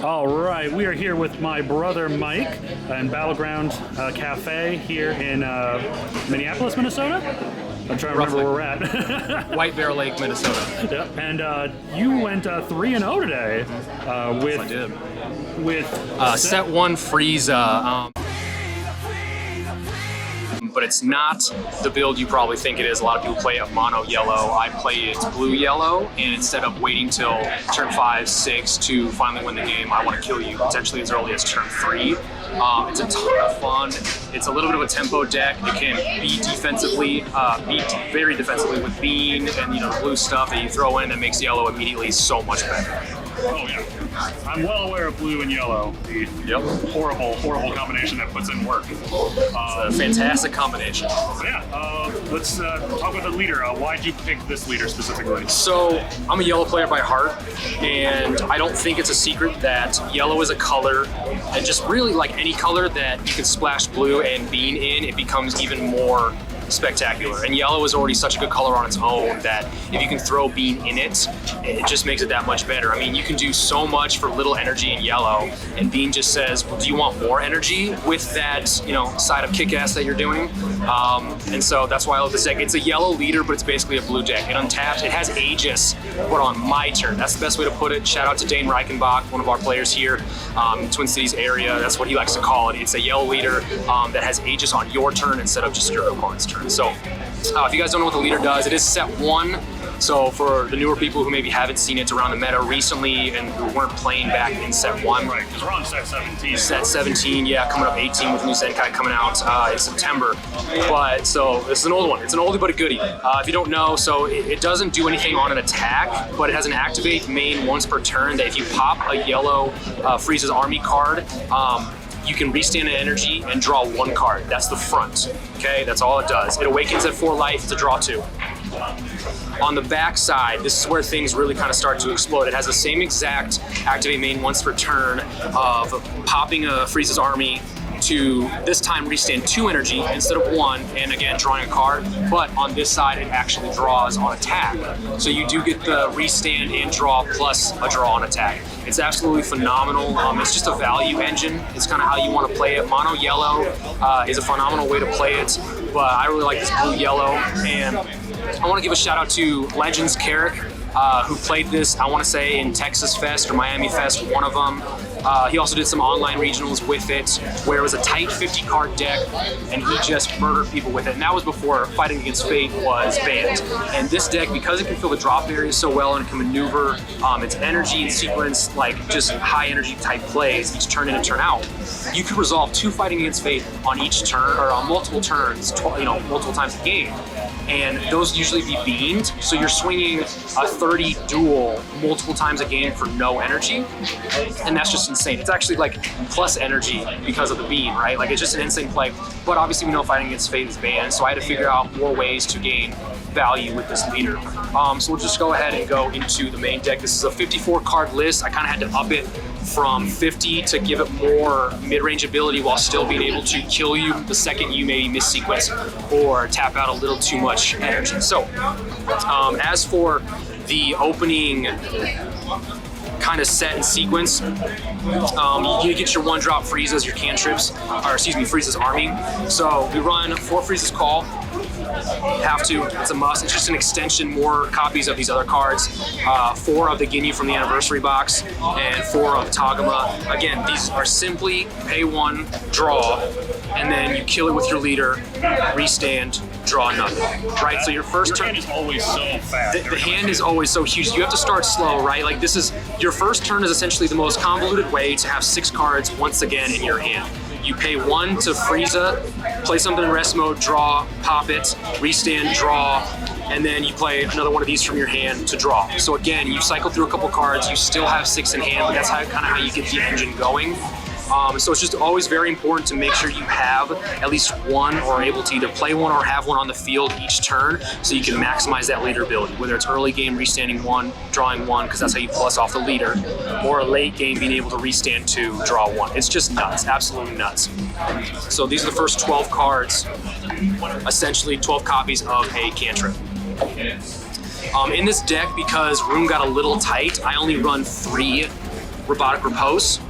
All right, we are here with my brother Mike in Battleground Cafe here in Minneapolis, Minnesota. I'm trying to remember where we're at. White Bear Lake, Minnesota. Yep. And you went 3-0 today with. I did. With set 1 Frieza. But it's not the build you probably think it is. A lot of people play it mono yellow. I play it blue yellow, and instead of waiting till turn 5, 6 to finally win the game, I want to kill you potentially as early as turn 3. It's a ton of fun. It's a little bit of a tempo deck. It can beat defensively, beat very defensively with bean and the blue stuff that you throw in that makes yellow immediately so much better. Oh yeah, I'm well aware of blue and yellow. The horrible combination that puts in work. It's a fantastic combination. So yeah, let's talk about the leader. Why'd you pick this leader specifically? So I'm a yellow player by heart, and I don't think it's a secret that yellow is a color, and just really like any color that you can splash blue and bean in, it becomes even more spectacular. And yellow is already such a good color on its own that if you can throw bean in it, it just makes it that much better. I mean, you can do so much for little energy in yellow, and bean just says, well, do you want more energy with that, side of kick-ass that you're doing? And so that's why I love this deck. It's a yellow leader, but it's basically a blue deck. It untaps, it has Aegis, but on my turn. That's the best way to put it. Shout out to Dane Reichenbach, one of our players here, Twin Cities area. That's what he likes to call it. It's a yellow leader that has Aegis on your turn instead of just your opponent's turn. So if you guys don't know what the leader does, it is set 1. So for the newer people who maybe haven't seen it around the meta recently and who weren't playing back in set 1. Right, because we're on set 17. Set 17, yeah, coming up 18 with new Zenkai coming out in September. But so this is an old one. It's an oldie but a goodie. If you don't know, so it doesn't do anything on an attack, but it has an activate main once per turn that if you pop a yellow Frieza's Army card, you can restand an energy and draw 1 card. That's the front, okay? That's all it does. It awakens at 4 life to draw 2. On the back side, this is where things really kind of start to explode. It has the same exact activate main once per turn of popping a Frieza's Army to this time restand 2 energy instead of 1, and again drawing a card, but on this side it actually draws on attack. So you do get the restand and draw plus a draw on attack. It's absolutely phenomenal. It's just a value engine. It's kind of how you want to play it. Mono yellow is a phenomenal way to play it, but I really like this blue yellow, and I want to give a shout out to Legends Carrick, who played this, I want to say in Texas Fest or Miami Fest, one of them. He also did some online regionals with it, where it was a tight 50 card deck, and he just murdered people with it. And that was before Fighting Against Fate was banned. And this deck, because it can fill the drop area so well and can maneuver its energy and sequence like just high energy type plays each turn in and turn out, you could resolve 2 Fighting Against Fate on each turn, or on multiple turns, multiple times a game. And those usually be beamed, so you're swinging a 30 duel multiple times a game for no energy, and that's just insane. It's actually like plus energy because of the beam, right? Like, it's just an insane play, but obviously we know Fighting Against Fate is banned, so I had to figure out more ways to gain value with this leader. So we'll just go ahead and go into the main deck. This is a 54 card list. I kind of had to up it from 50 to give it more mid-range ability while still being able to kill you the second you maybe miss sequence or tap out a little too much energy. So as for the opening kind of set and sequence, you get your 1-drop Friezas, your cantrips, or excuse me, Frieza's Army. So we run 4 Frieza's Call. Have to, it's a must. It's just an extension, more copies of these other cards. 4 of the Ginyu from the anniversary box, and 4 of Tagoma. Again, these are simply pay 1, draw, and then you kill it with your leader, restand, draw nothing, right? So your first turn is always so fast. The hand is always so huge. You have to start slow, right? Like, this is, your first turn is essentially the most convoluted way to have 6 cards once again in your hand. You pay 1 to Frieza, play something in rest mode, draw, pop it, restand, draw, and then you play another one of these from your hand to draw. So again, you cycle through a couple cards, you still have 6 in hand, but that's kind of how you get the engine going. So it's just always very important to make sure you have at least 1, or able to either play 1 or have 1 on the field each turn, so you can maximize that leader ability, whether it's early game restanding 1, drawing 1, because that's how you plus off the leader, or a late game being able to restand 2, draw 1. It's just nuts, absolutely nuts. So these are the first 12 cards, essentially 12 copies of a cantrip. In this deck, because room got a little tight, I only run 3 Robotic Repose.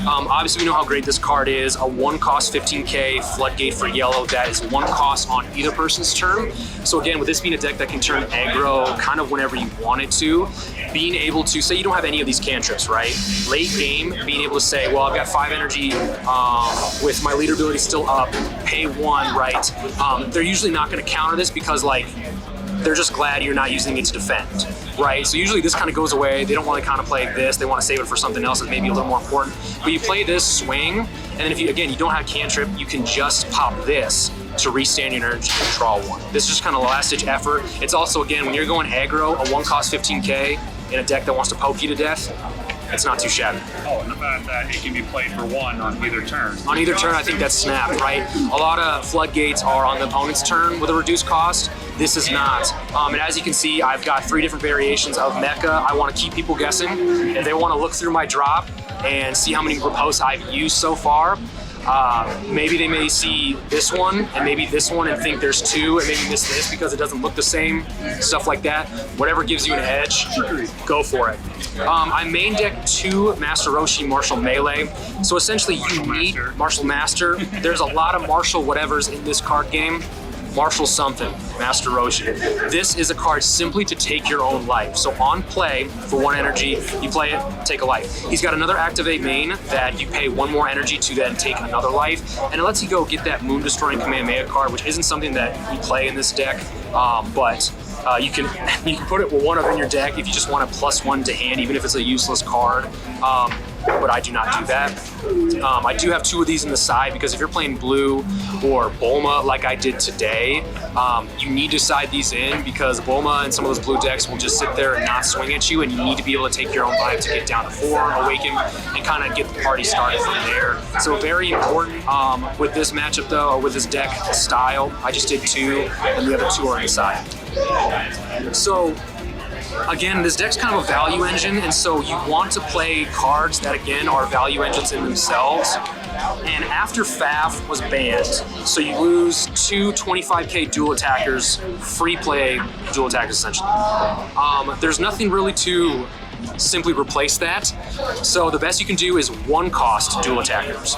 Obviously, we know how great this card is. A 1 cost 15k Floodgate for yellow. That is 1 cost on either person's turn. So again, with this being a deck that can turn aggro kind of whenever you want it to, being able to, say you don't have any of these cantrips, right? Late game, being able to say, well, I've got 5 energy with my leader ability still up, pay 1, right? They're usually not going to counter this because, like, they're just glad you're not using it to defend, right? So usually this kind of goes away. They don't want to kind of play this. They want to save it for something else that's maybe a little more important. But you play this swing, and then if you, again, you don't have cantrip, you can just pop this to restand your energy and draw 1. This is just kind of last-ditch effort. It's also, again, when you're going aggro, a 1 cost 15k in a deck that wants to poke you to death, it's not too shabby. Oh, and the fact that it can be played for 1 on either turn. On either turn, I think that's snapped, right? A lot of Floodgates are on the opponent's turn with a reduced cost. This is not. And as you can see, I've got 3 different variations of mecha. I want to keep people guessing. If they want to look through my drop and see how many riposts I've used so far, maybe they may see this one and maybe this one and think there's 2 and maybe miss this because it doesn't look the same, stuff like that. Whatever gives you an edge, go for it. I main deck 2 Master Roshi Martial Melee. So essentially you need Martial Master. There's a lot of Martial whatevers in this card game. Martial something, Master Roshi. This is a card simply to take your own life. So on play, for 1 energy, you play it, take a life. He's got another activate main that you pay 1 more energy to then take another life, and it lets you go get that Moon Destroying Kamehameha card, which isn't something that we play in this deck, but you can put it with 1 of in your deck if you just want a +1 to hand, even if it's a useless card. But I do not do that. I do have 2 of these in the side because if you're playing blue or Bulma like I did today, you need to side these in because Bulma and some of those blue decks will just sit there and not swing at you, and you need to be able to take your own life to get down to 4, awaken, and kind of get the party started from there. So very important with this matchup though, or with this deck style. I just did 2, and the other 2 are inside. So again, this deck's kind of a value engine, and so you want to play cards that, again, are value engines in themselves. And after FAF was banned, so you lose 2 25k dual attackers, free play dual attackers essentially. There's nothing really to simply replace that. So the best you can do is 1 cost dual attackers.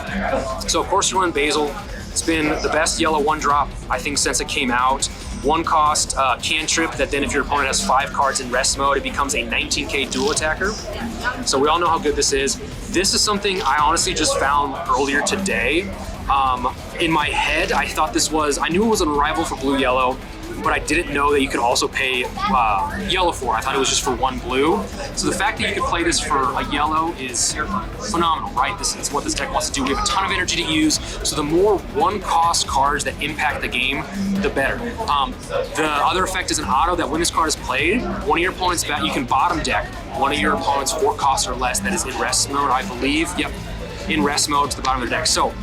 So of course you run Basil. It's been the best yellow 1-drop, I think, since it came out. 1 cost cantrip that then if your opponent has 5 cards in rest mode, it becomes a 19k dual attacker. So we all know how good this is. This is something I honestly just found earlier today. In my head, I thought this was, I knew it was an arrival for blue-yellow, but I didn't know that you could also pay yellow for. I thought it was just for 1 blue. So the fact that you could play this for a yellow is phenomenal, right? This is what this deck wants to do. We have a ton of energy to use, so the more 1-cost cards that impact the game, the better. The other effect is an auto that when this card is played, one of your opponent's you can bottom deck one of your opponent's 4 costs or less that is in rest mode, I believe. Yep, in rest mode to the bottom of the deck. So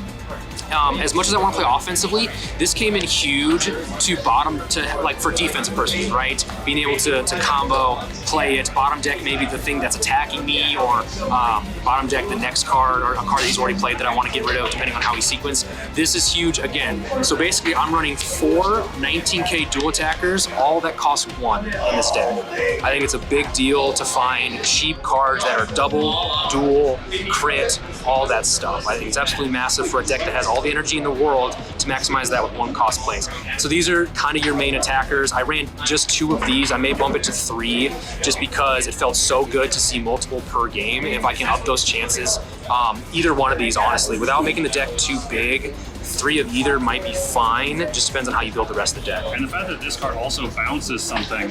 as much as I want to play offensively, this came in huge to bottom, to like for defensive purposes, right? Being able to combo, play it, bottom deck maybe the thing that's attacking me, or bottom deck the next card or a card that he's already played that I want to get rid of depending on how he sequenced. This is huge again. So basically I'm running 4 19k dual attackers, all that cost 1 in this deck. I think it's a big deal to find cheap cards that are double, dual, crit, all that stuff. I think it's absolutely massive for a deck that has all the energy in the world to maximize that with 1 cost plays. So these are kind of your main attackers. I ran just 2 of these. I may bump it to 3 just because it felt so good to see multiple per game. If I can up those chances, either one of these, honestly, without making the deck too big, 3 of either might be fine. Just depends on how you build the rest of the deck. And the fact that this card also bounces something,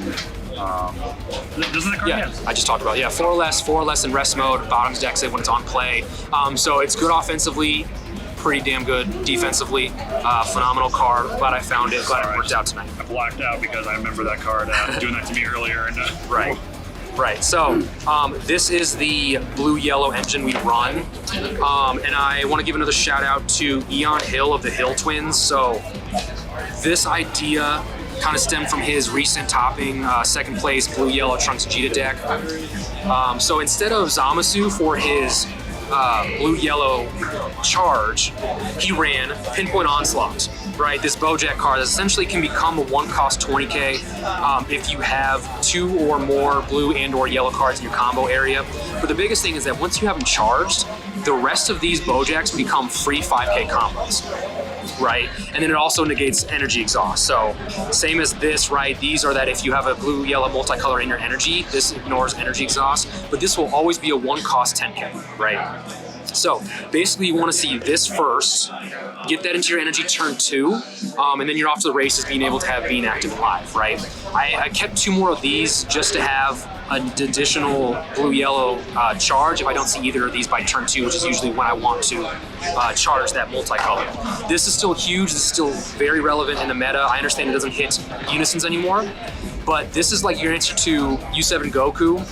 doesn't that card? Yeah, I just talked about it. Yeah, 4 or less in rest mode, bottoms deck save when it's on play. So it's good offensively, pretty damn good defensively. Phenomenal card. Glad I found it. Glad it worked out tonight. I blacked out because I remember that card doing that to me earlier. And, Right. So this is the blue-yellow engine we run. And I want to give another shout out to Eon Hill of the Hill Twins. So this idea kind of stemmed from his recent topping, second place blue-yellow Trunks Vegeta deck. So instead of Zamasu for his blue-yellow charge, he ran Pinpoint Onslaught, right? This Bojack card that essentially can become a 1-cost 20k if you have 2 or more blue and or yellow cards in your combo area. But the biggest thing is that once you have them charged, the rest of these Bojacks become free 5k combos. Right, and then it also negates energy exhaust. So same as this, right? These are that if you have a blue, yellow multicolor in your energy, this ignores energy exhaust, but this will always be a 1-cost 10k, right? So basically you want to see this first, get that into your energy turn 2, and then you're off to the races being able to have Being active live, right? I kept 2 more of these just to have an additional blue-yellow charge if I don't see either of these by turn 2, which is usually when I want to charge that multicolor. This is still huge, this is still very relevant in the meta. I understand it doesn't hit unisons anymore, but this is like your answer to U7 Goku.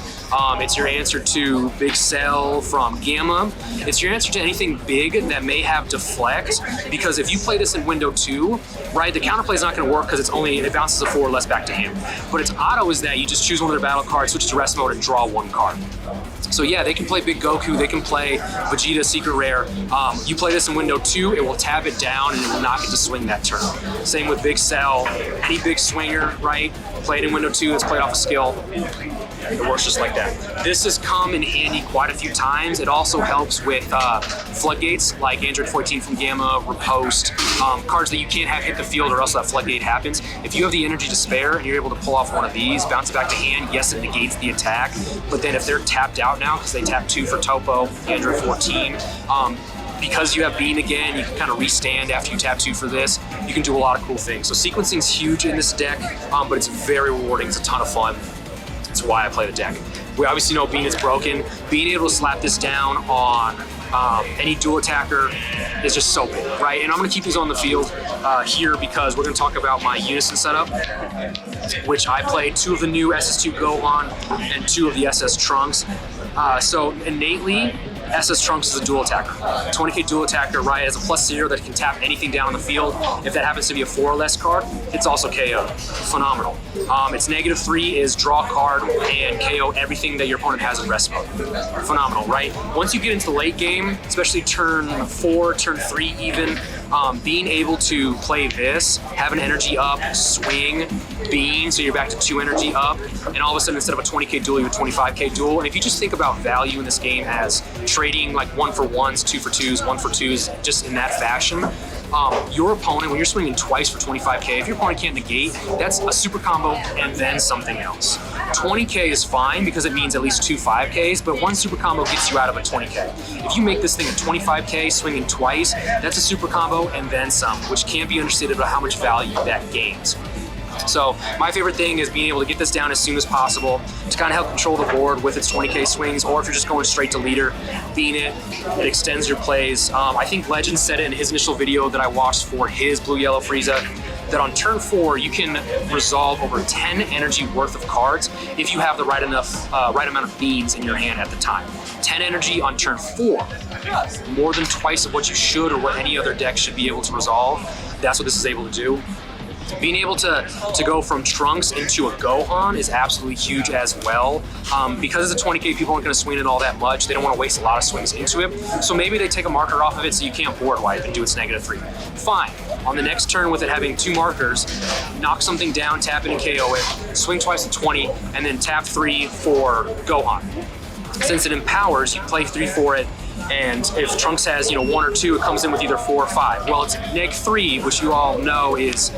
It's your answer to Big Cell from Gamma. It's your answer to anything big that may have deflect, because if you play this in window 2, right, the counterplay is not going to work because it bounces a 4 less back to him. But its auto is that you just choose one of their battle cards, switch to rest mode, and draw 1 card. So yeah, they can play Big Goku, they can play Vegeta Secret Rare. You play this in window 2, it will tab it down and it will not get to swing that turn. Same with Big Cell, any big swinger, right? Played in window 2, it's played off a skill. It works just like that. This has come in handy quite a few times. It also helps with floodgates like Android 14 from Gamma, Riposte, cards that you can't have hit the field or else that floodgate happens. If you have the energy to spare and you're able to pull off one of these, bounce it back to hand, yes, it negates the attack, but then if they're tapped out now because they tap 2 for Topo, Android 14, because you have Bean again, you can kind of restand after you tap 2 for this. You can do a lot of cool things. So sequencing's huge in this deck, but it's very rewarding. It's a ton of fun. That's why I play the deck. We obviously know Bean is broken. Being able to slap this down on any dual attacker is just so big, right? And I'm gonna keep these on the field here because we're gonna talk about my Unison setup, which I played 2 of the new SS2 Gohan and 2 of the SS Trunks. So innately, SS Trunks is a dual attacker. 20k dual attacker, right? Has a +0 that can tap anything down on the field. If that happens to be a 4 or less card, it's also KO. Phenomenal. Its -3 is draw a card and KO everything that your opponent has in rest mode. Phenomenal, right? Once you get into the late game, especially turn 4, turn 3 even, being able to play this, have an energy up, swing, Bean, so you're back to 2 energy up, and all of a sudden instead of a 20k duel, you have a 25k duel. And if you just think about value in this game as trading like 1 for 1s, 2 for 2s, 1 for 2s, just in that fashion, your opponent, when you're swinging twice for 25k, if your opponent can't negate, that's a super combo and then something else. 20k is fine because it means at least 2 5ks, but 1 super combo gets you out of a 20k. If you make this thing a 25k swinging twice, that's a super combo and then some, which can't be understated about how much value that gains. So my favorite thing is being able to get this down as soon as possible to kind of help control the board with its 20k swings, or if you're just going straight to leader, being it extends your plays. I think Legend said it in his initial video that I watched for his blue-yellow Frieza, that on turn 4 you can resolve over 10 energy worth of cards if you have the right amount of beans in your hand at the time. 10 energy on turn 4, more than twice of what you should or what any other deck should be able to resolve. That's what this is able to do. Being able to go from Trunks into a Gohan is absolutely huge as well. Because it's a 20k, people aren't going to swing it all that much. They don't want to waste a lot of swings into it. So maybe they take a marker off of it so you can't board wipe and do its -3. Fine. On the next turn with it having 2 markers, knock something down, tap it and KO it, swing twice to 20, and then tap 3 for Gohan. Since it empowers, you play 3 for it, and if Trunks has 1 or 2, it comes in with either 4 or 5. Well, it's -3, which you all know is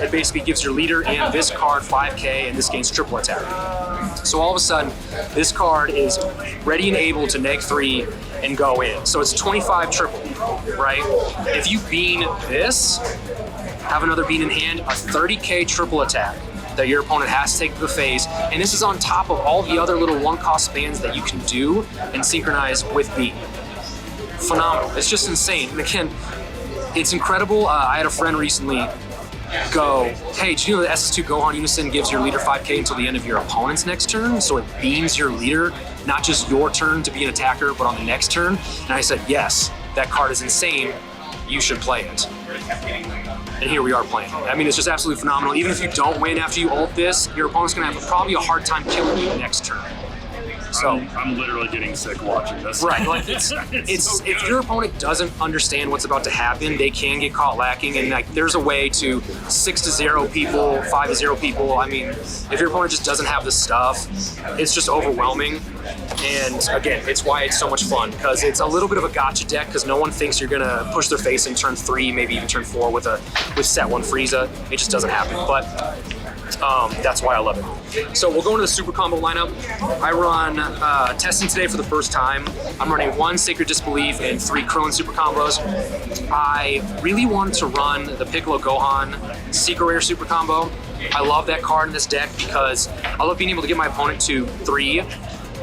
it basically gives your leader and this card 5k, and this gains triple attack. So all of a sudden, this card is ready and able to -3 and go in. So it's 25 triple, right? If you bean this, have another bean in hand, a 30k triple attack that your opponent has to take to the phase, and this is on top of all the other little 1-cost spans that you can do and synchronize with bean. Phenomenal. It's just insane. And again, it's incredible. I had a friend recently go, hey, do you know that SS2 Gohan Unison gives your leader 5k until the end of your opponent's next turn? So it beams your leader, not just your turn to be an attacker, but on the next turn. And I said, yes, that card is insane. You should play it. And here we are playing. I mean, it's just absolutely phenomenal. Even if you don't win after you ult this, your opponent's gonna have probably a hard time killing you next turn. So I'm literally getting sick watching this. right, like it's so if good. your opponent doesn't understand what's about to happen, they can get caught lacking, and like there's a way to 6-0 people, 5-0 people. I mean, if your opponent just doesn't have the stuff, it's just overwhelming. And again, it's why it's so much fun, because it's a little bit of a gotcha deck, because no one thinks you're gonna push their face in turn 3, maybe even turn 4 with set 1 Frieza. It just doesn't happen. But that's why I love it. So we'll go into the super combo lineup. I run testing today for the first time. I'm running 1 Sacred Disbelief and 3 Krillin super combos. I really wanted to run the Piccolo Gohan Secret Rare super combo. I love that card in this deck because I love being able to get my opponent to 3,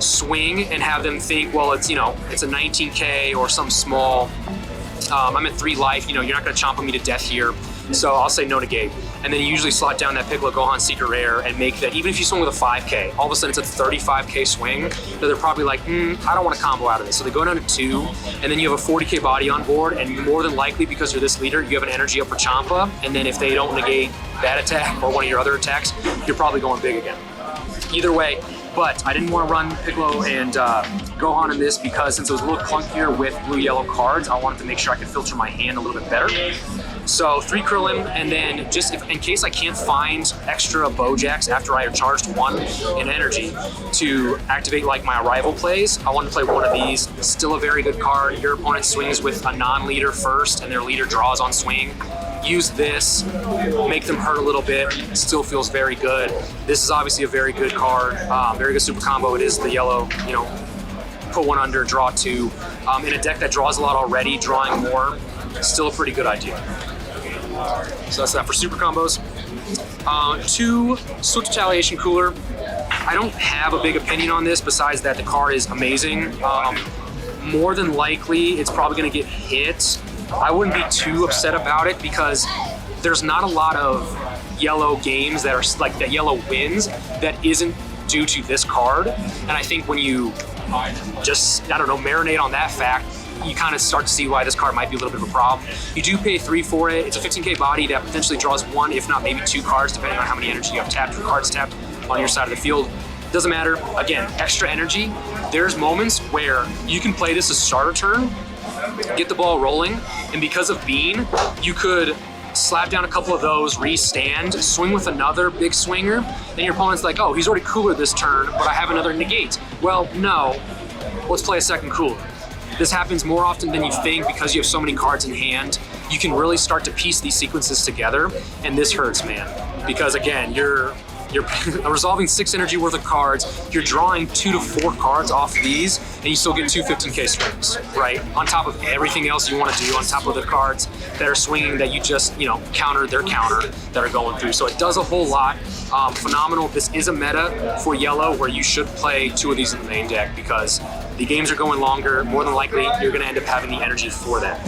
swing, and have them think, well, it's, you know, it's a 19k or some small, I'm at 3 life, you know, you're not going to chomp me to death here. So I'll say no negate. And then you usually slot down that Piccolo Gohan Secret Rare and make that, even if you swing with a 5k, all of a sudden it's a 35k swing, that they're probably like, I don't want to combo out of this. So they go down to 2, and then you have a 40k body on board, and more than likely, because you're this leader, you have an energy up for Champa, and then if they don't negate that attack or one of your other attacks, you're probably going big again. Either way, but I didn't want to run Piccolo and Gohan in this because since it was a little clunkier with blue-yellow cards, I wanted to make sure I could filter my hand a little bit better. So 3 Krillin, and then just in case I can't find extra Bojacks after I have charged 1 in energy to activate like my arrival plays, I wanted to play one of these. Still a very good card. Your opponent swings with a non-leader first, and their leader draws on swing. Use this, make them hurt a little bit, still feels very good. This is obviously a very good card, very good super combo. It is the yellow, you know, put 1 under, draw 2. In a deck that draws a lot already, drawing more, still a pretty good idea. So that's that for super combos. 2 Swift Retaliation Cooler. I don't have a big opinion on this besides that the card is amazing. More than likely, it's probably going to get hit. I wouldn't be too upset about it because there's not a lot of yellow games that are like that yellow wins that isn't due to this card. And I think when you just, I don't know, marinate on that fact, you kind of start to see why this card might be a little bit of a problem. You do pay 3 for it. It's a 15k body that potentially draws 1, if not maybe 2 cards, depending on how many energy you have tapped or cards tapped on your side of the field. Doesn't matter. Again, extra energy. There's moments where you can play this as starter turn, get the ball rolling, and because of Bean, you could slap down a couple of those, re-stand, swing with another big swinger, then your opponent's like, oh, he's already cooler this turn, but I have another negate. Well, no, let's play a second cooler. This happens more often than you think because you have so many cards in hand. You can really start to piece these sequences together, and this hurts, man. Because again, you're resolving 6 energy worth of cards, you're drawing 2 to 4 cards off of these, and you still get 2 15k swings, right? On top of everything else you want to do, on top of the cards that are swinging that you just, you know, counter their counter that are going through. So it does a whole lot. Phenomenal. This is a meta for yellow where you should play 2 of these in the main deck because the games are going longer. More than likely, you're going to end up having the energy for that.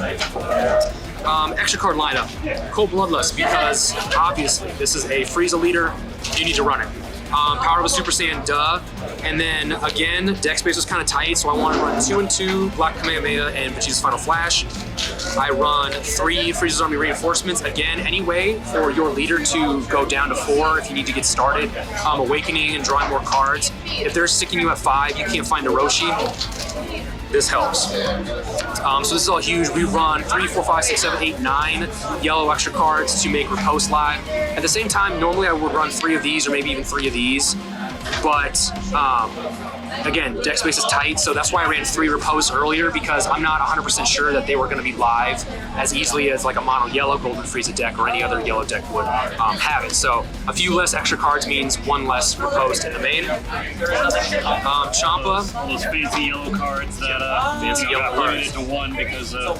Extra card lineup, Cold Bloodlust, because obviously this is a Frieza leader, you need to run it. Power of a Super Saiyan, duh. And then again, deck space was kind of tight, so I want to run 2 and 2, Black Kamehameha and Vegeta's Final Flash. I run 3 Frieza's Army Reinforcements, again, any way for your leader to go down to 4 if you need to get started. Awakening and drawing more cards. If they're sticking you at 5, you can't find a Roshi, this helps. So this is all huge. We run 3, 4, 5, 6, 7, 8, 9 yellow extra cards to make Riposte live. At the same time, normally I would run 3 of these or maybe even 3 of these, but again, deck space is tight, so that's why I ran 3 Riposte earlier, because I'm not 100% sure that they were going to be live as easily as like a mono yellow Golden Frieza deck or any other yellow deck would have it. So a few less extra cards means 1 less Riposte in the main. Champa. Those fancy yellow cards that Fancy yellow got cards. limited to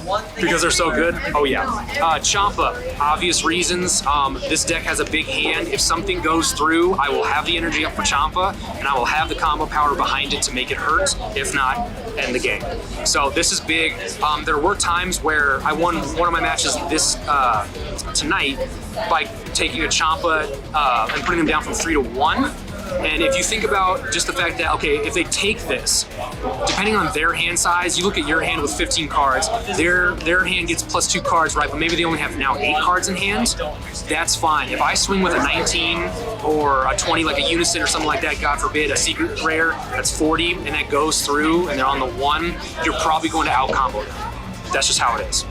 1 Because they're so good? Oh yeah. Champa, obvious reasons. This deck has a big hand. If something goes through, I will have the energy up for Champa, and I will have the combo power behind it to make it hurt. If not, end the game. So this is big. There were times where I won one of my matches this tonight by taking a Champa and putting him down from 3 to 1. And if you think about just the fact that, okay, if they take this, depending on their hand size, you look at your hand with 15 cards, their hand gets +2 cards, right? But maybe they only have now 8 cards in hand. That's fine. If I swing with a 19 or a 20, like a Unison or something like that, God forbid, a secret rare that's 40, and that goes through, and they're on the 1, you're probably going to out-combo them. That's just how it is.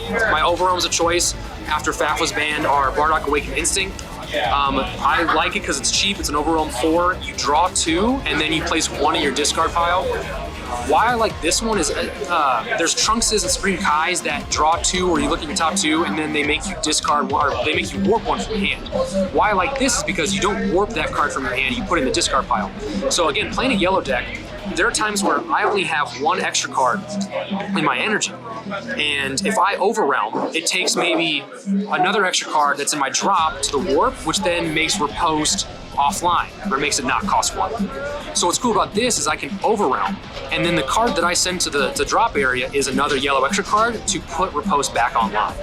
My overwhelms of choice after FAF was banned are Bardock Awakened Instinct. I like it because it's cheap. It's an overwhelm 4. You draw 2, and then you place 1 in your discard pile. Why I like this one is there's Trunkses and Supreme Kais that draw 2, or you look at your top 2, and then they make you discard 1, or they make you warp 1 from your hand. Why I like this is because you don't warp that card from your hand, you put it in the discard pile. So again, playing a yellow deck, there are times where I only have 1 extra card in my energy. And if I overwhelm, it takes maybe another extra card that's in my drop to the warp, which then makes riposte offline, or makes it not cost 1. So what's cool about this is I can overwhelm, and then the card that I send to the drop area is another yellow extra card to put riposte back online.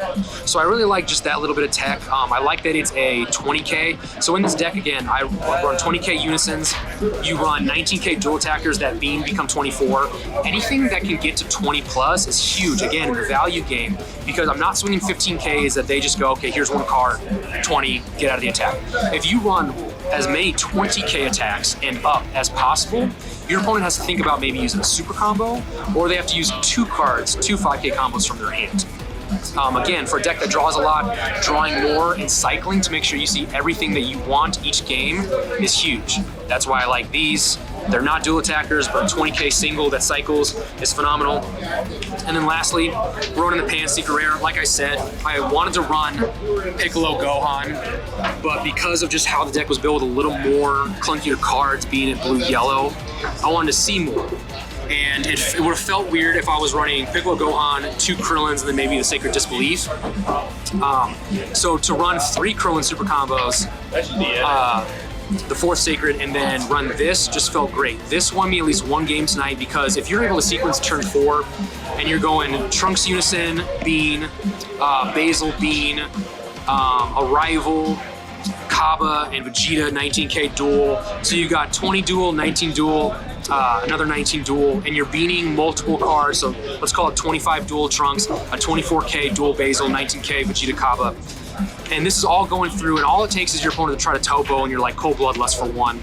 So I really like just that little bit of tech. I like that it's a 20k. So in this deck, again, I run 20k Unisons. You run 19k dual attackers that beam become 24. Anything that can get to 20 plus is huge, again, in the value game, because I'm not swinging 15ks that they just go, okay, here's 1 card, 20, get out of the attack. If you run as many 20k attacks and up as possible, your opponent has to think about maybe using a super combo, or they have to use 2 cards, 2 5k combos from their hand. Again, for a deck that draws a lot, drawing more and cycling to make sure you see everything that you want each game is huge. That's why I like these. They're not dual attackers, but 20k single that cycles is phenomenal. And then lastly, Ronin the Pan Secret Rare. Like I said, I wanted to run Piccolo Gohan, but because of just how the deck was built, a little more clunkier cards being in blue-yellow, I wanted to see more. And it would have felt weird if I was running Piccolo Gohan, 2 Krillins, and then maybe the Sacred Disbelief. So to run 3 Krillin super combos, the 4th Sacred, and then run this just felt great. This won me at least 1 game tonight, because if you're able to sequence turn 4 and you're going Trunks Unison, Bean, Basil Bean, Arrival, Kaba, and Vegeta 19k duel. So you got 20 duel, 19 duel, another 19 duel, and you're beaning multiple cards. So let's call it 25 dual Trunks, a 24k dual Basil, 19k Vegeta Kaba. And this is all going through, and all it takes is your opponent to try to topo, and you're like cold bloodlust for 1.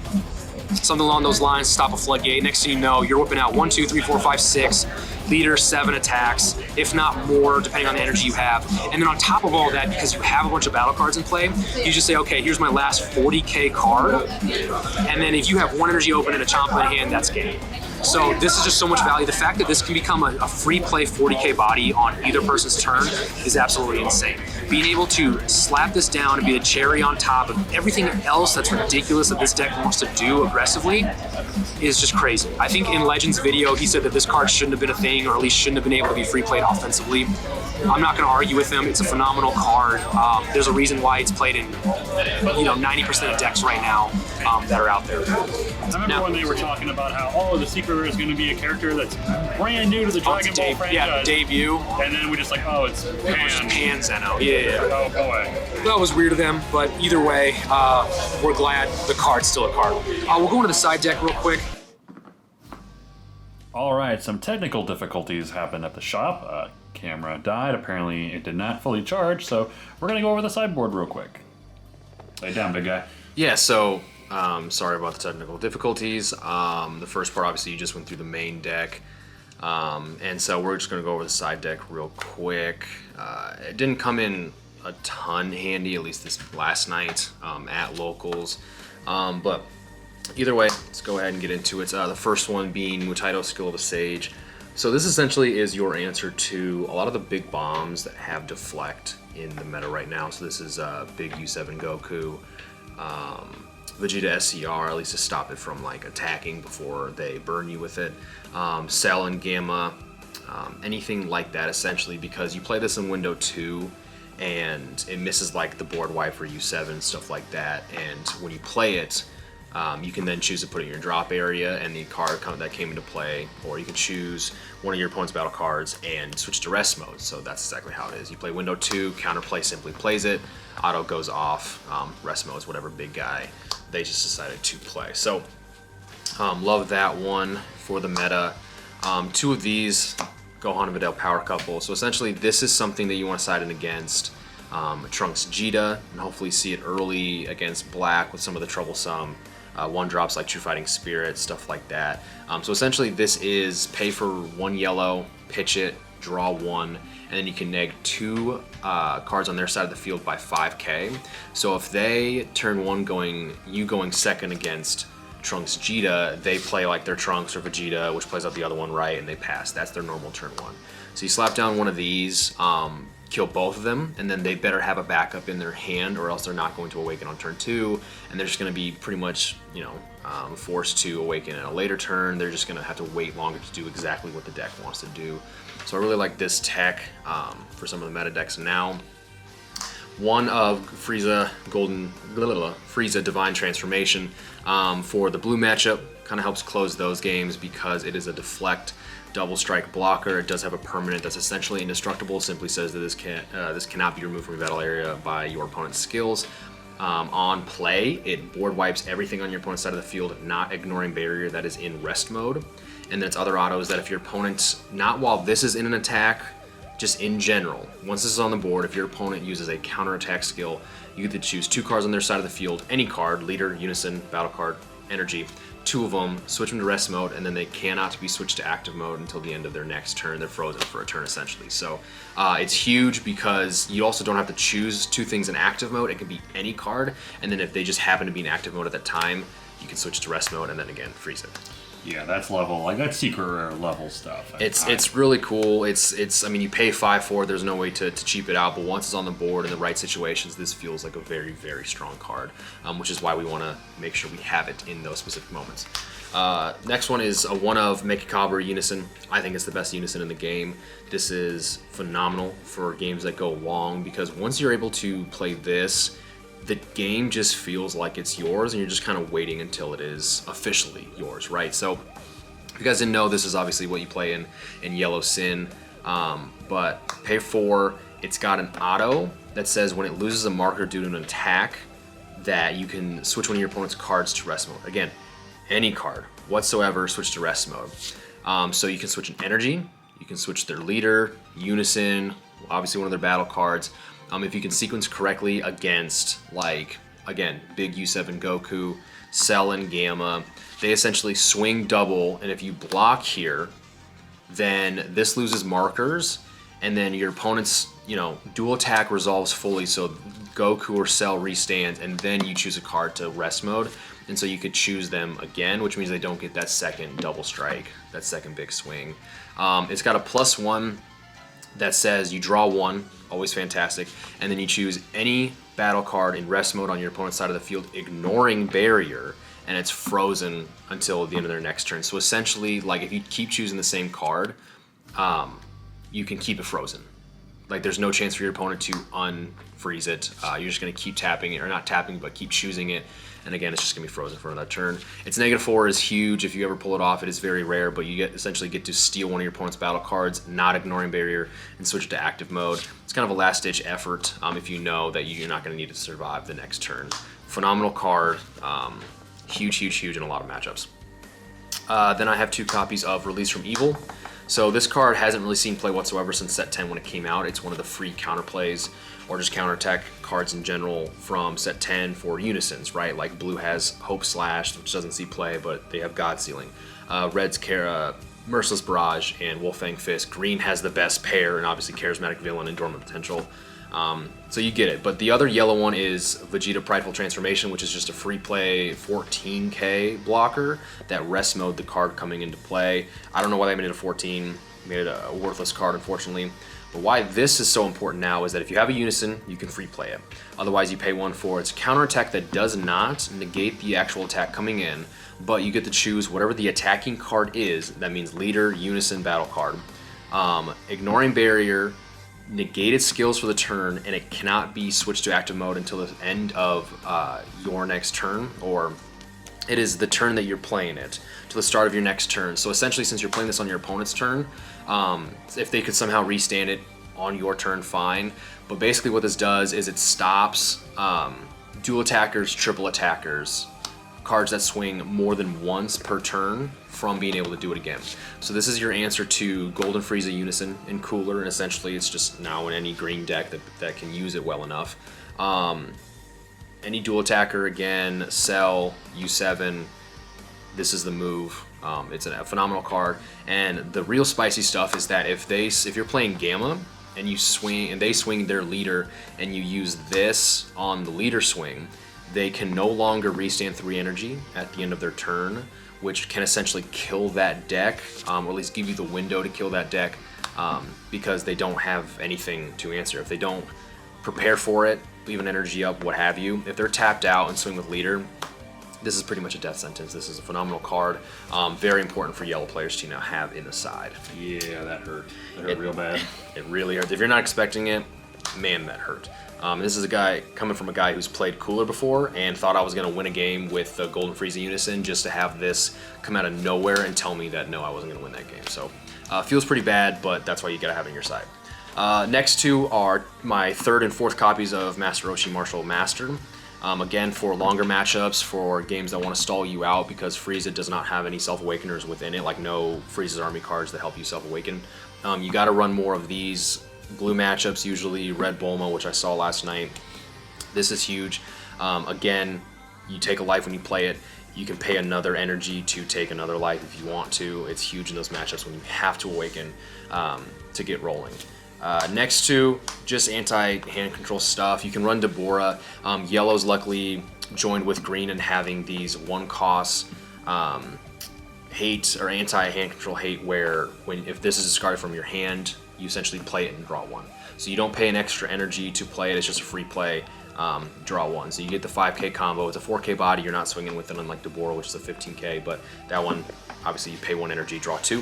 Something along those lines, stop a floodgate. Next thing you know, you're whipping out 1, 2, 3, 4, 5, 6 leader, 7 attacks, if not more, depending on the energy you have. And then on top of all that, because you have a bunch of battle cards in play, you just say, okay, here's my last 40k card. And then if you have 1 energy open and a Champa in hand, that's game. So this is just so much value. The fact that this can become a free play 40k body on either person's turn is absolutely insane. Being able to slap this down and be the cherry on top of everything else that's ridiculous that this deck wants to do aggressively is just crazy. I think in Legends video, he said that this card shouldn't have been a thing, or at least shouldn't have been able to be free played offensively. I'm not going to argue with him. It's a phenomenal card. There's a reason why it's played in 90% of decks right now that are out there. I remember when they were talking about how, the Secret Rare is going to be a character that's brand new to the Dragon Ball franchise. Yeah, debut. And then we're just like, it's Pan Zeno. Yeah. Oh boy. That was weird of them, but either way, we're glad the card's still a card. We'll go into the side deck real quick. Alright, some technical difficulties happened at the shop. Camera died. Apparently it did not fully charge, so we're going to go over the sideboard real quick. Lay down, big guy. Yeah, so sorry about the technical difficulties. The first part, obviously, you just went through the main deck. And so we're just going to go over the side deck real quick. It didn't come in a ton handy, at least this last night at locals. But either way, let's go ahead and get into it. The first one being Mutaito, Skill of a Sage. So this essentially is your answer to a lot of the big bombs that have deflect in the meta right now. So this is big U7 Goku, Vegeta SCR, at least to stop it from like attacking before they burn you with it. Cell and Gamma, anything like that essentially, because you play this in window 2 and it misses like the board wipe for U7, stuff like that. And when you play it, you can then choose to put it in your drop area and the card that came into play, or you can choose one of your opponent's battle cards and switch to rest mode. So that's exactly how it is. You play window 2, counterplay simply plays it, auto goes off, rest mode is whatever big guy they just decided to play. So love that one for the meta. Two of these, Gohan and Videl power couple. So essentially this is something that you want to side in against Trunks Vegeta, and hopefully see it early against Black with some of the troublesome one drops like True Fighting Spirit, stuff like that. So essentially this is pay for 1 yellow, pitch it, draw 1, and then you can neg 2 cards on their side of the field by 5k. So if they turn 1 going second against Trunks Vegeta, they play like their Trunks or Vegeta, which plays out the other one right, and they pass. That's their normal turn 1. So you slap down one of these, kill both of them, and then they better have a backup in their hand, or else they're not going to awaken on turn 2, and they're just going to be pretty much, you know, forced to awaken in a later turn. They're just going to have to wait longer to do exactly what the deck wants to do. So I really like this tech for some of the meta decks now. One of Frieza, Golden Frieza Divine Transformation for the blue matchup, kind of helps close those games because it is a deflect double strike blocker. It does have a permanent that's essentially indestructible. Simply says that this cannot be removed from your battle area by your opponent's skills. On play, it board wipes everything on your opponent's side of the field, not ignoring barrier that is in rest mode. And then its other auto is that if your opponent, not while this is in an attack, just in general, once this is on the board, if your opponent uses a counterattack skill, you get to choose 2 cards on their side of the field, any card, leader, unison, battle card, energy, 2 of them, switch them to rest mode, and then they cannot be switched to active mode until the end of their next turn. They're frozen for a turn essentially. So it's huge because you also don't have to choose 2 things in active mode. It can be any card, and then if they just happen to be in active mode at that time, you can switch to rest mode and then again freeze it. Yeah, that's level, like that's secret rare level stuff. It's really cool. It's I mean, you pay 5 for it. There's no way to cheap it out, but once it's on the board in the right situations, this feels like a very, very strong card, which is why we want to make sure we have it in those specific moments. Next one is a one of Mekikabra Unison. I think it's the best Unison in the game. This is phenomenal for games that go long because once you're able to play this, the game just feels like it's yours, and you're just kind of waiting until it is officially yours, right? So if you guys didn't know, this is obviously what you play in Yellow Sin, but pay 4, it's got an auto that says when it loses a marker due to an attack, that you can switch one of your opponent's cards to rest mode. Again, any card whatsoever, switch to rest mode. So you can switch an energy, you can switch their leader, Unison, obviously one of their battle cards. If you can sequence correctly against, like, again, Big U7 Goku, Cell and Gamma, they essentially swing double, and if you block here, then this loses markers, and then your opponent's, you know, dual attack resolves fully, so Goku or Cell restands, and then you choose a card to rest mode, and so you could choose them again, which means they don't get that second double strike, that second big swing. It's got a +1 that says you draw 1, always fantastic, and then you choose any battle card in rest mode on your opponent's side of the field, ignoring barrier, and it's frozen until the end of their next turn. So essentially, like, if you keep choosing the same card, you can keep it frozen. Like, there's no chance for your opponent to unfreeze it. You're just going to keep tapping it, or not tapping, but keep choosing it. And again, it's just going to be frozen for another turn. Its -4 is huge. If you ever pull it off, it is very rare, but you essentially get to steal one of your opponent's battle cards, not ignoring barrier, and switch it to active mode. It's kind of a last-ditch effort if you know that you're not going to need to survive the next turn. Phenomenal card. Huge, huge, huge in a lot of matchups. Then I have 2 copies of Release from Evil. So this card hasn't really seen play whatsoever since set 10 when it came out. It's one of the free counterplays or just counterattack cards in general from set 10 for unisons, right? Like blue has Hope Slash, which doesn't see play, but they have God Sealing. Red's Merciless Barrage and Wolfang Fist. Green has the best pair and obviously Charismatic Villain and Dormant Potential. So you get it. But the other yellow one is Vegeta Prideful Transformation, which is just a free play 14k blocker that rest mode the card coming into play. I don't know why they made it a 14, made it a worthless card, unfortunately. But why this is so important now is that if you have a Unison, you can free play it. Otherwise, you pay 1 for its counterattack that does not negate the actual attack coming in, but you get to choose whatever the attacking card is. That means leader, Unison, battle card. Ignoring barrier, negate its skills for the turn, and it cannot be switched to active mode until the end of your next turn, or it is the turn that you're playing it to the start of your next turn. So essentially, since you're playing this on your opponent's turn, if they could somehow restand it on your turn, fine. But basically what this does is it stops dual attackers, triple attackers, cards that swing more than once per turn from being able to do it again. So this is your answer to Golden Frieza Unison and Cooler, and essentially it's just now in any green deck that can use it well enough. Any dual attacker, again, Cell, U7, this is the move. It's a phenomenal card, and the real spicy stuff is that if you're playing Gamma and they swing their leader and you use this on the leader swing, they can no longer restand 3 energy at the end of their turn, which can essentially kill that deck, or at least give you the window to kill that deck, because they don't have anything to answer. If they don't prepare for it, leave an energy up, what have you, if they're tapped out and swing with leader, this is pretty much a death sentence. This is a phenomenal card. Very important for yellow players to now have in the side. Yeah, that hurt. That hurt real bad. It really hurts. If you're not expecting it, man, that hurt. This is a guy coming from a guy who's played Cooler before and thought I was going to win a game with the Golden Frieza Unison just to have this come out of nowhere and tell me that no, I wasn't going to win that game. So feels pretty bad, but that's why you got to have it on your side. Next two are my 3rd and 4th copies of Master Roshi Martial Master. Again, for longer matchups, for games that want to stall you out, because Frieza does not have any self-awakeners within it, like no Frieza's Army cards that help you self-awaken. You got to run more of these blue matchups, usually Red Bulma, which I saw last night. This is huge. Again, you take a life when you play it. You can pay another energy to take another life if you want to. It's huge in those matchups when you have to awaken to get rolling. Next two, just anti-hand control stuff. You can run Deborah. Yellow's luckily joined with green and having these 1-cost hate or anti-hand control hate, where if this is discarded from your hand, you essentially play it and draw 1. So you don't pay an extra energy to play it, it's just a free play, draw 1. So you get the 5k combo, it's a 4k body, you're not swinging with it unlike Deborah, which is a 15k, but that one, obviously you pay 1 energy, draw 2.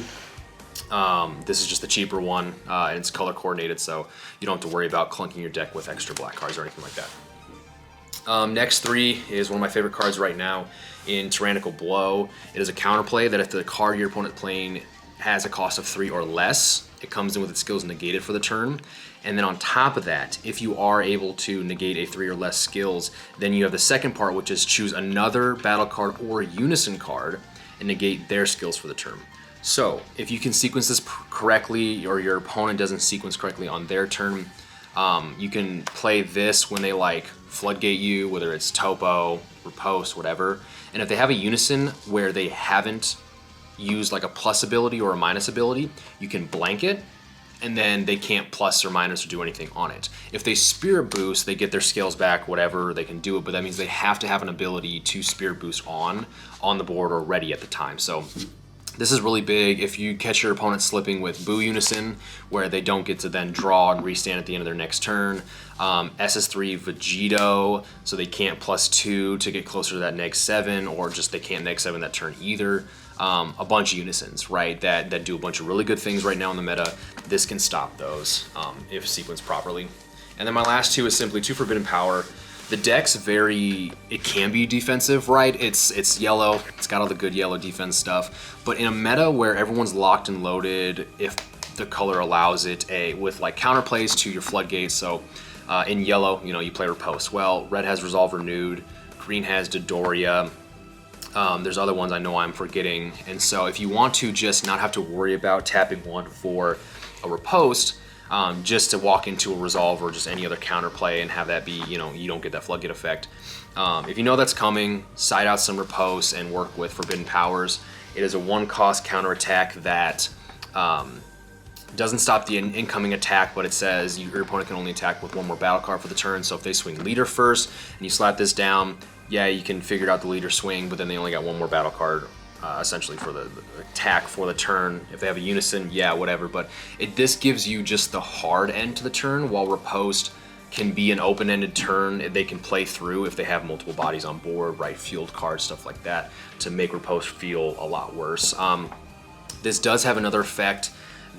This is just the cheaper one, and it's color coordinated, so you don't have to worry about clunking your deck with extra black cards or anything like that. Next 3 is one of my favorite cards right now in Tyrannical Blow. It is a counterplay that if the card your opponent playing has a cost of 3 or less, it comes in with its skills negated for the turn. And then on top of that, if you are able to negate a 3 or less skills, then you have the second part, which is choose another battle card or unison card and negate their skills for the turn. So if you can sequence this correctly, or your opponent doesn't sequence correctly on their turn, you can play this when they like floodgate you, whether it's topo, riposte, whatever. And if they have a unison where they haven't used like a plus ability or a minus ability, you can blank it, and then they can't plus or minus or do anything on it. If they spirit boost, they get their scales back, whatever, they can do it, but that means they have to have an ability to spirit boost on the board or ready at the time. So this is really big. If you catch your opponent slipping with Boo Unison, where they don't get to then draw and restand at the end of their next turn, SS3 Vegeta, so they can't +2 to get closer to that -7, or just they can't -7 that turn either. A bunch of unisons, right, that do a bunch of really good things right now in the meta. This can stop those if sequenced properly. And then my last 2 is simply 2 Forbidden Power. The deck's it can be defensive, right? It's yellow, it's got all the good yellow defense stuff, but in a meta where everyone's locked and loaded, if the color allows it, with like counterplays to your floodgates. So in yellow, you play Riposte. Well, red has Resolve Renewed, green has Dodoria. There's other ones I know I'm forgetting, and so if you want to just not have to worry about tapping 1 for a Riposte, just to walk into a Resolve or just any other counterplay and have that be, you don't get that floodgate effect. If you know that's coming, side out some Riposte and work with Forbidden Powers. It is a 1-cost counterattack that doesn't stop the incoming attack, but it says your opponent can only attack with 1 more battle card for the turn. So if they swing leader first and you slap this down, yeah, you can figure out the leader swing, but then they only got 1 more battle card essentially for the attack for the turn. If they have a unison, yeah, whatever, but this gives you just the hard end to the turn, while Riposte can be an open-ended turn they can play through if they have multiple bodies on board, right, field cards, stuff like that, to make Riposte feel a lot worse. This does have another effect,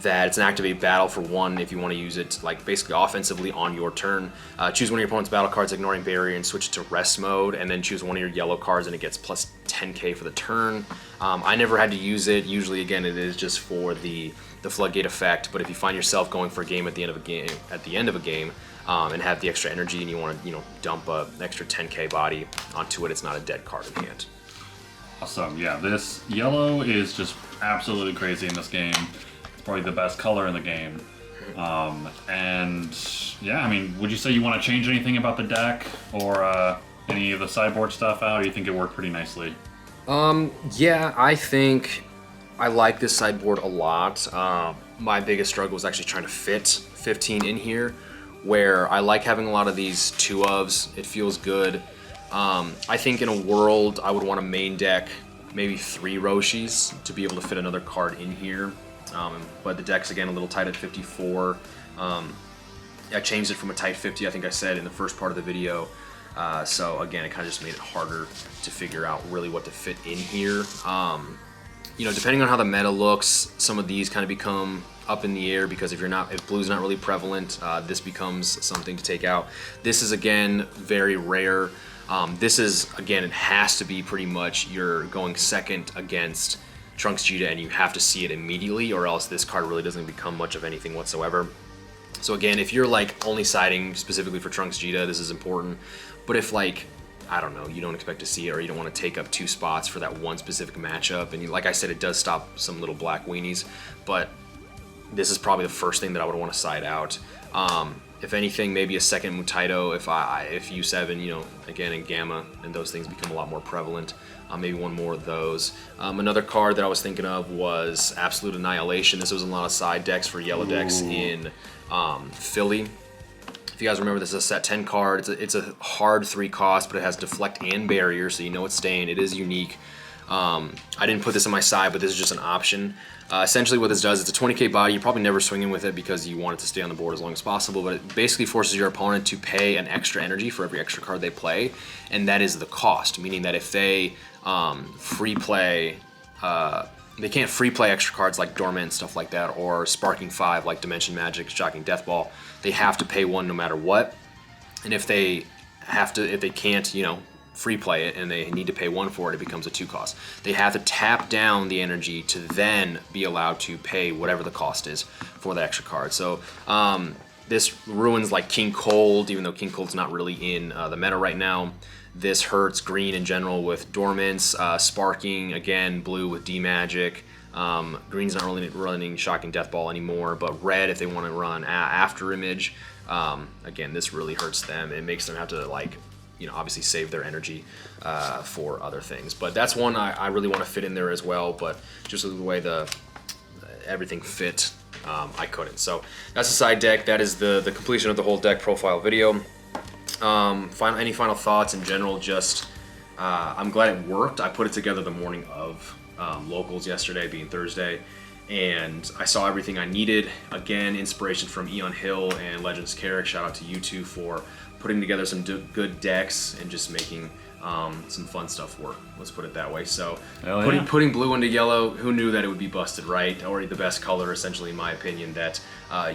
that it's an activate battle for 1 if you want to use it like basically offensively on your turn. Choose one of your opponent's battle cards, ignoring barrier, and switch it to rest mode, and then choose one of your yellow cards and it gets plus 10k for the turn. I never had to use it. Usually, again, it is just for the floodgate effect, but if you find yourself going for a game at the end of a game, and have the extra energy and you want to dump an extra 10k body onto it, it's not a dead card in hand. Awesome. Yeah, this yellow is just absolutely crazy in this game. It's probably the best color in the game. And yeah, I mean, would you say you want to change anything about the deck or any of the sideboard stuff out? Or you think it worked pretty nicely? Yeah, I think I like this sideboard a lot. My biggest struggle was actually trying to fit 15 in here, where I like having a lot of these 2-ofs. It feels good. I think in a world I would want to main deck maybe 3 Roshis to be able to fit another card in here. But the deck's again a little tight at 54. I changed it from a tight 50, I think I said in the first part of the video. So again, it kind of just made it harder to figure out really what to fit in here. You know, depending on how the meta looks, some of these kind of become up in the air because if blue's not really prevalent, this becomes something to take out. This is again very rare. This is again, it has to be pretty much you're going second against Trunks Vegeta and you have to see it immediately, or else this card really doesn't become much of anything whatsoever. So again, if you're like only siding specifically for Trunks Vegeta, this is important. But if like, I don't know, you don't expect to see it or you don't want to take up 2 spots for that one specific matchup, and like I said, it does stop some little black weenies, but this is probably the first thing that I would want to side out. If anything, maybe a second Mutaito if U7, you know, again in Gamma and those things become a lot more prevalent. Maybe one more of those. Another card that I was thinking of was Absolute Annihilation. This was in a lot of side decks for yellow decks in Philly. If you guys remember, this is a set 10 card. It's a hard 3 cost, but it has Deflect and Barrier, so you know it's staying. It is unique. I didn't put this on my side, but this is just an option. Essentially what this does, it's a 20k body. You're probably never swinging with it because you want it to stay on the board as long as possible, but it basically forces your opponent to pay an extra energy for every extra card they play, and that is the cost, meaning that if they free play, they can't free play extra cards like Dormant, stuff like that, or Sparking 5 like Dimension Magic, Shocking Death Ball. They have to pay 1 no matter what, and if they can't, you know, free play it and they need to pay 1 for it, it becomes a 2 cost. They have to tap down the energy to then be allowed to pay whatever the cost is for the extra card. So this ruins like King Cold, even though King Cold's not really in the meta right now. This hurts green in general with Dormants, Sparking, again, blue with D-Magic. Green's not really running Shocking Death Ball anymore, but red if they want to run After Image. Again, this really hurts them. It makes them have to, like, you know, obviously save their energy for other things. But that's one I really want to fit in there as well, but just the way everything fit, I couldn't. So that's the side deck. That is the completion of the whole deck profile video. Any final thoughts in general? Just I'm glad it worked. I put it together the morning of locals yesterday, being Thursday, and I saw everything I needed. Again, inspiration from Eon Hill and Legends Carrick. Shout out to you two for putting together some good decks and just making some fun stuff work. Let's put it that way. So putting blue into yellow, who knew that it would be busted, right? Or the best color, essentially, in my opinion, that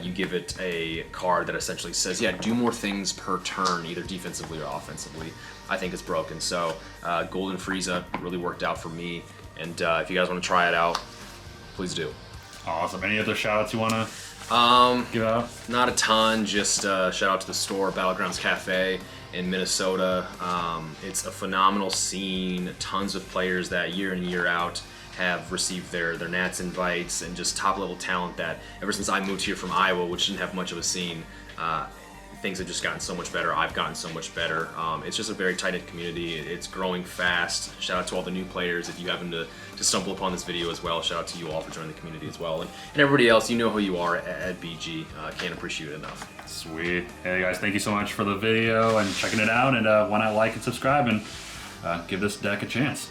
you give it a card that essentially says, yeah, do more things per turn, either defensively or offensively. I think it's broken. So Golden Frieza really worked out for me. And if you guys want to try it out, please do. Awesome. Any other shout outs you want to give out? Not a ton, just shout out to the store, Battlegrounds Cafe in Minnesota. It's a phenomenal scene, tons of players that year in, year out have received their Nats invites, and just top level talent that ever since I moved here from Iowa, which didn't have much of a scene, things have just gotten so much better. I've gotten so much better. It's just a very tight-knit community. It's growing fast. Shout out to all the new players. If you happen to stumble upon this video as well, shout out to you all for joining the community as well. And everybody else, you know who you are at BG. Can't appreciate it enough. Sweet. Hey guys, thank you so much for the video and checking it out. And why not like and subscribe and give this deck a chance.